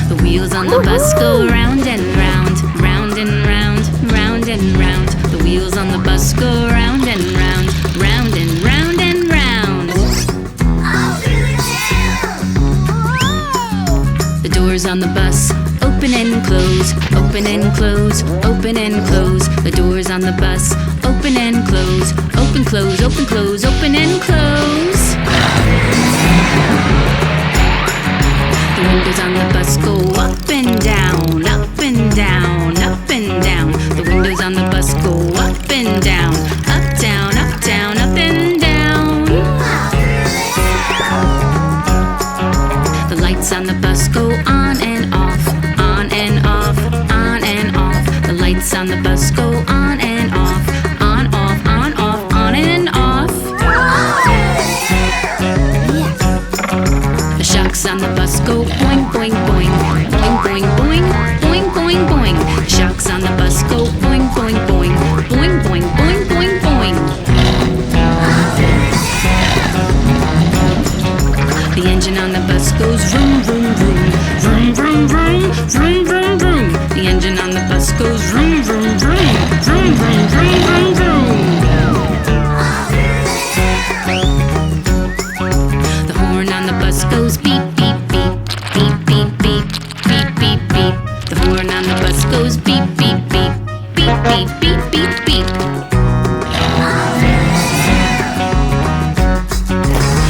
The wheels on the bus go round and round, round and round, round and round. The wheels on the bus go round and round, round and round and round. The doors on the bus open and close, open and close, open and close. The doors on the bus open and close, open, close, open, close, open and close. The windows on the bus go up and down, up and down, up and down. The windows on the bus go up and down, up, down, up, down, up and down. The lights on the bus go on and off, on and off, on and off. The lights on the bus go on and off, on, off, on, off, on and off. The shocks on the bus go boing, boing, boing, boing, boing, boing, boing, boing, boing. The shocks on the bus go boing, boing, boing, boing, boing, boing, boing, boing. The engine on the bus goes vroom, vroom, vroom, vroom, vroom, vroom, vroom, vroom, vroom. The engine on the bus goes vroom, vroom, vroom, vroom, vroom, vroom, vroom, vroom. The horn on the bus goes beep, beep, beep, beep, beep, beep, beep, beep, beep. The horn on the bus goes beep, beep, beep, beep, beep, beep, beep, beep.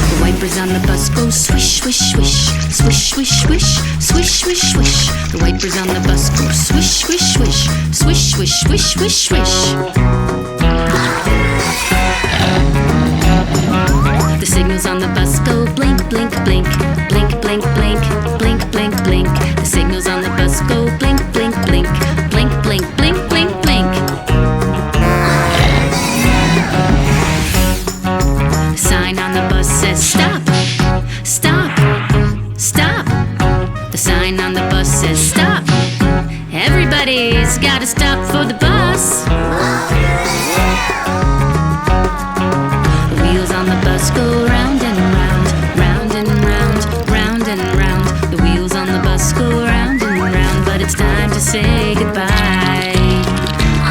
The wipers on the bus go swish, swish, swish, swish, swish, swish, swish, swish, swish. The wipers on the bus go swish, swish, swish, swish, swish, swish, swish, swish. The signals on the bus go blink, blink, blink, blink, blink, blink, blink, blink, blink. The signals on the bus go blink, blink, blink, blink, blink, blink, blink, blink. The sign on the bus says stop, stop, stop. The sign on the bus says stop. Everybody's gotta stop for the bus. The wheels on the bus go round and round, round and round, round and round. The wheels on the bus go round and round, but it's time to say goodbye.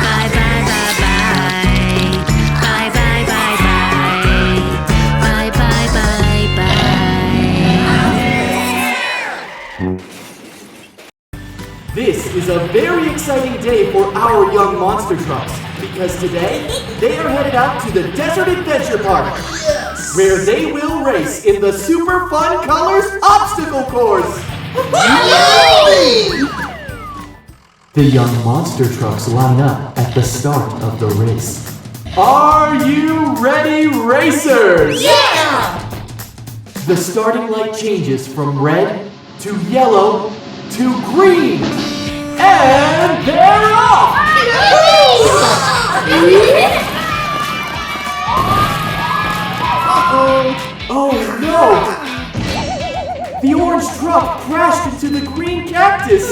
Bye, bye, bye, bye. Bye, bye, bye, bye. Bye, bye, bye, bye. This is a very exciting day for our young monster trucks because today they are headed out to the Desert Adventure Park, where they will race in the Super Fun Colors obstacle course. The young monster trucks line up at the start of the race. Are you ready, racers? Yeah! The starting light changes from red to yellow to green. And they're off! Oh no! The orange truck crashed into the green cactus!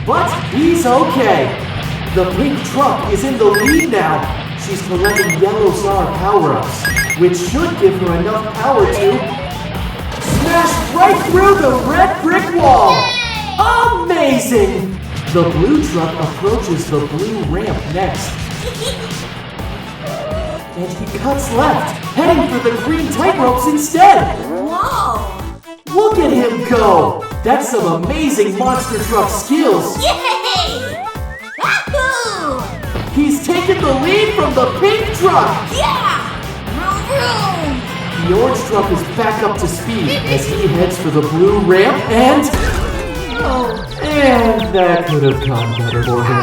But he's okay. The pink truck is in the lead now. She's collecting yellow star power-ups, which should give her enough power to smash right through the red brick wall! Amazing! The blue truck approaches the blue ramp next. And he cuts left, heading for the green tight ropes instead. Whoa! Look at him go! That's some amazing monster truck skills. Yay! Wahoo! He's taken the lead from the pink truck. Yeah! Vroom, vroom! The orange truck is back up to speed as he heads for the blue ramp and that could have gone better for him.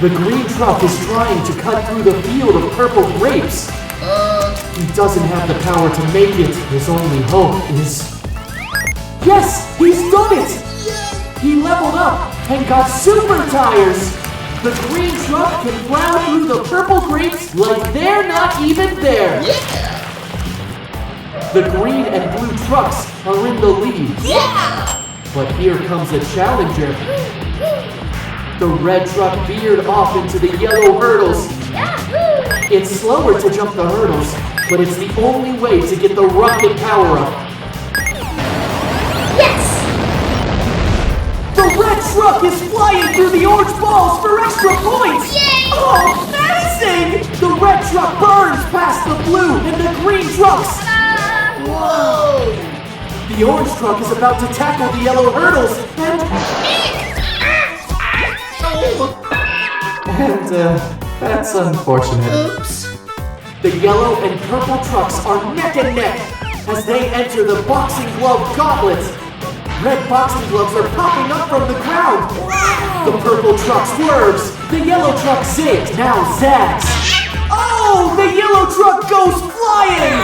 The green truck is trying to cut through the field of purple grapes. He doesn't have the power to make it. His only hope is... Yes! He's done it! He leveled up and got super tires! The green truck can plow through the purple grapes like they're not even there! The green and blue trucks are in the lead. Yeah! But here comes a challenger. The red truck veered off into the yellow hurdles. It's slower to jump the hurdles, but it's the only way to get the rocket power up. Yes! The red truck is flying through the orange balls for extra points! Yay! Oh, amazing! The red truck burns past the blue and the green trucks! Whoa! The orange truck is about to tackle the yellow hurdles and that's unfortunate. Oops. The yellow and purple trucks are neck and neck as they enter the boxing glove gauntlet. Red boxing gloves are popping up from the ground. Wow! The purple truck swerves. The yellow truck zigs, now zags. Oh, the yellow truck goes flying!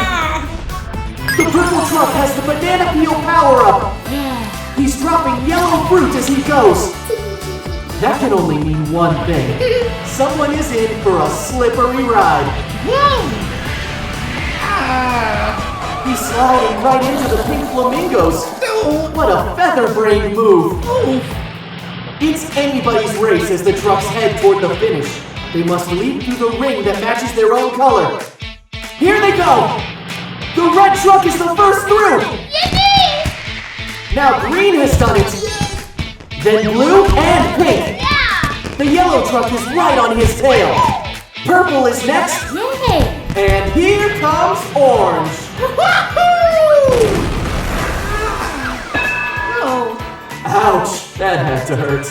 The purple truck has the banana peel power-up. He's dropping yellow fruit as he goes. That can only mean one thing. Someone is in for a slippery ride. He's sliding right into the pink flamingos. What a feather-brained move. It's anybody's race as the trucks head toward the finish. They must leap through the ring that matches their own color. Here they go! The red truck is the first through! Yippee! Now green has done it. Then blue and pink. Yeah! The yellow truck is right on his tail. Purple is next. Yay! And here comes orange. Oh. Ouch, that had to hurt.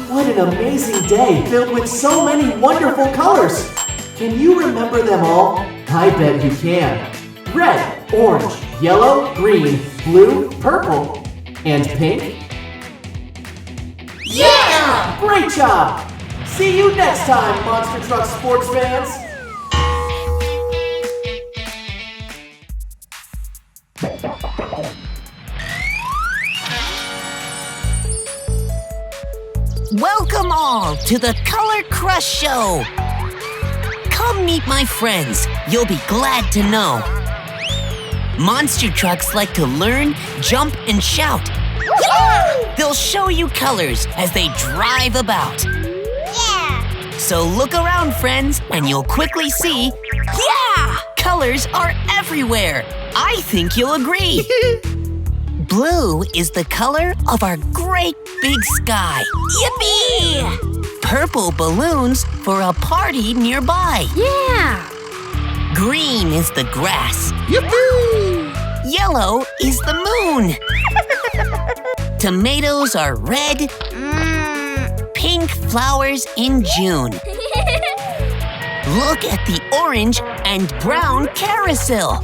What an amazing day filled with so many wonderful colors. Can you remember them all? I bet you can. Red, orange, yellow, green, blue, purple, and pink. Yeah! Great job! See you next time, Monster Truck sports fans! Welcome all to the Color Crush Show! Come meet my friends. You'll be glad to know. Monster trucks like to learn, jump, and shout. They'll show you colors as they drive about. Yeah! So look around, friends, and you'll quickly see, yeah! Colors are everywhere. I think you'll agree. Blue is the color of our great big sky. Yippee! Purple balloons for a party nearby. Yeah! Green is the grass. Yippee! Yellow is the moon. Tomatoes are red. Pink flowers in June. Look at the orange and brown carousel.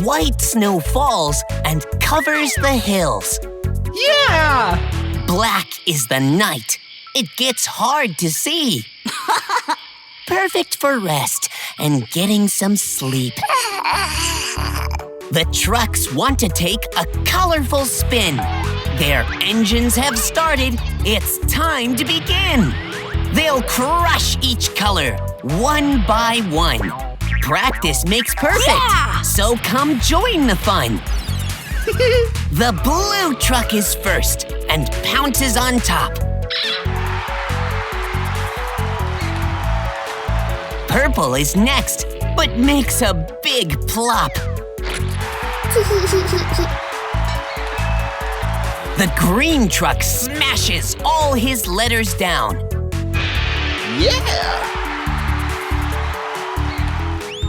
White snow falls and covers the hills. Yeah! Black is the night. It gets hard to see. Perfect for rest and getting some sleep. The trucks want to take a colorful spin. Their engines have started. It's time to begin. They'll crush each color, one by one. Practice makes perfect, Yeah! so come join the fun. The blue truck is first and pounces on top. Purple is next, but makes a big plop. The green truck smashes all his letters down. Yeah!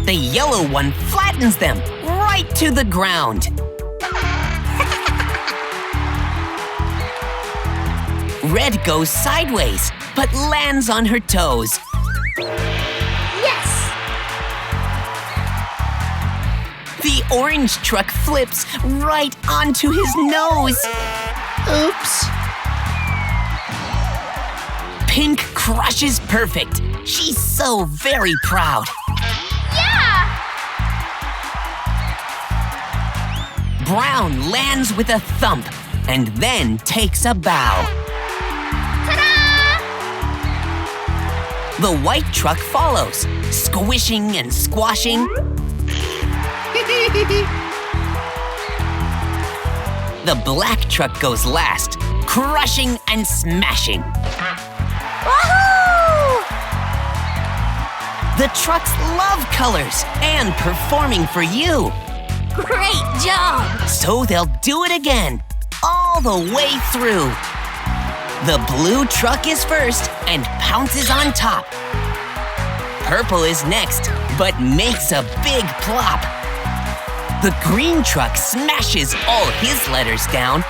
The yellow one flattens them right to the ground. Red goes sideways, but lands on her toes. Yes! The orange truck flips right onto his nose. Oops! Pink crushes perfect. She's so very proud. Yeah! Brown lands with a thump and then takes a bow. Ta-da! The white truck follows, squishing and squashing. The black truck goes last, crushing and smashing. Woohoo! The trucks love colors and performing for you. Great job! So they'll do it again, all the way through. The blue truck is first and pounces on top. Purple is next, but makes a big plop. The green truck smashes all his letters down.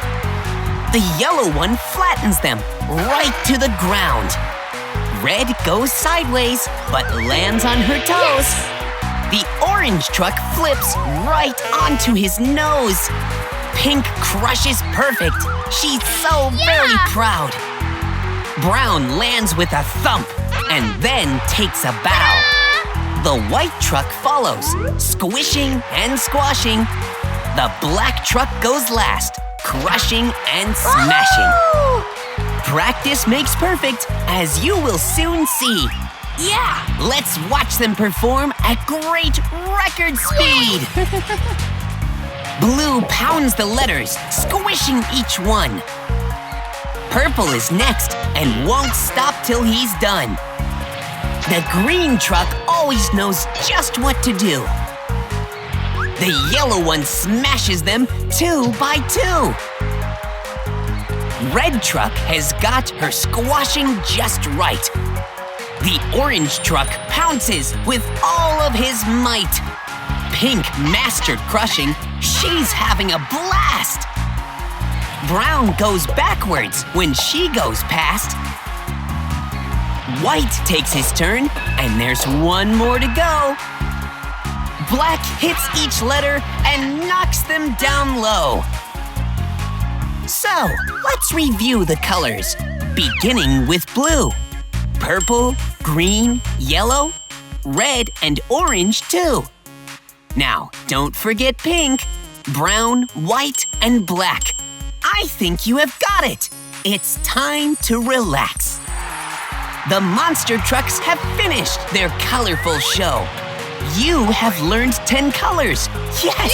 The yellow one flattens them right to the ground. Red goes sideways, but lands on her toes. The orange truck flips right onto his nose. Pink crushes perfect. She's so very proud. Brown lands with a thump and then takes a bow. The white truck follows, squishing and squashing. The black truck goes last, crushing and smashing. Practice makes perfect, as you will soon see. Yeah, let's watch them perform at great record speed. Blue pounds the letters, squishing each one. Purple is next and won't stop till he's done. The green truck always knows just what to do. The yellow one smashes them 2 by 2. Red truck has got her squashing just right. The orange truck pounces with all of his might. Pink mastered crushing, she's having a blast. Brown goes backwards when she goes past. White takes his turn, and there's one more to go. Black hits each letter and knocks them down low. So, let's review the colors, beginning with blue. Purple, green, yellow, red, and orange too. Now, don't forget pink, brown, white, and black. I think you have got it. It's time to relax. The monster trucks have finished their colorful show. You have learned 10 colors. Yes,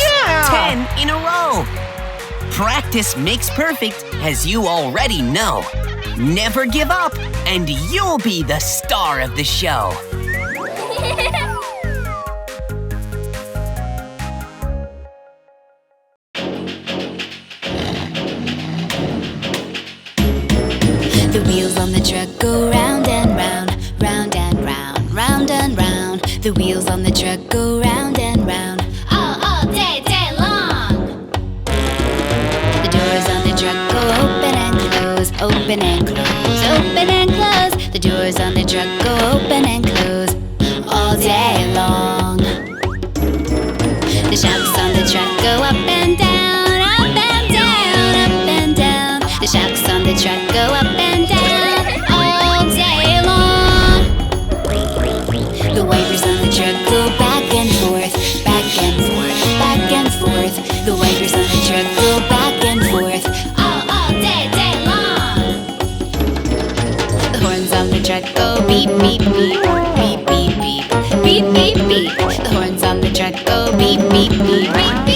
10 in a row. Practice makes perfect, as you already know. Never give up, and you'll be the star of the show. The wheels on the truck go round and round, round and round, round and round. The wheels on the truck go round and round, all day, day long. The doors on the truck go open and close, open and close, open and close. The doors on the truck go open and close, all day long. The shocks on the truck go up and down, up and down, up and down. The shocks on the truck go up and down, all day long. The wipers on the truck go back and forth, back and forth, back and forth. The wipers on the truck go back and forth, all day, day long. The horns on the truck go beep, beep, beep, beep, beep, beep, beep, beep, beep. The horns on the truck go beep, beep, beep, beep.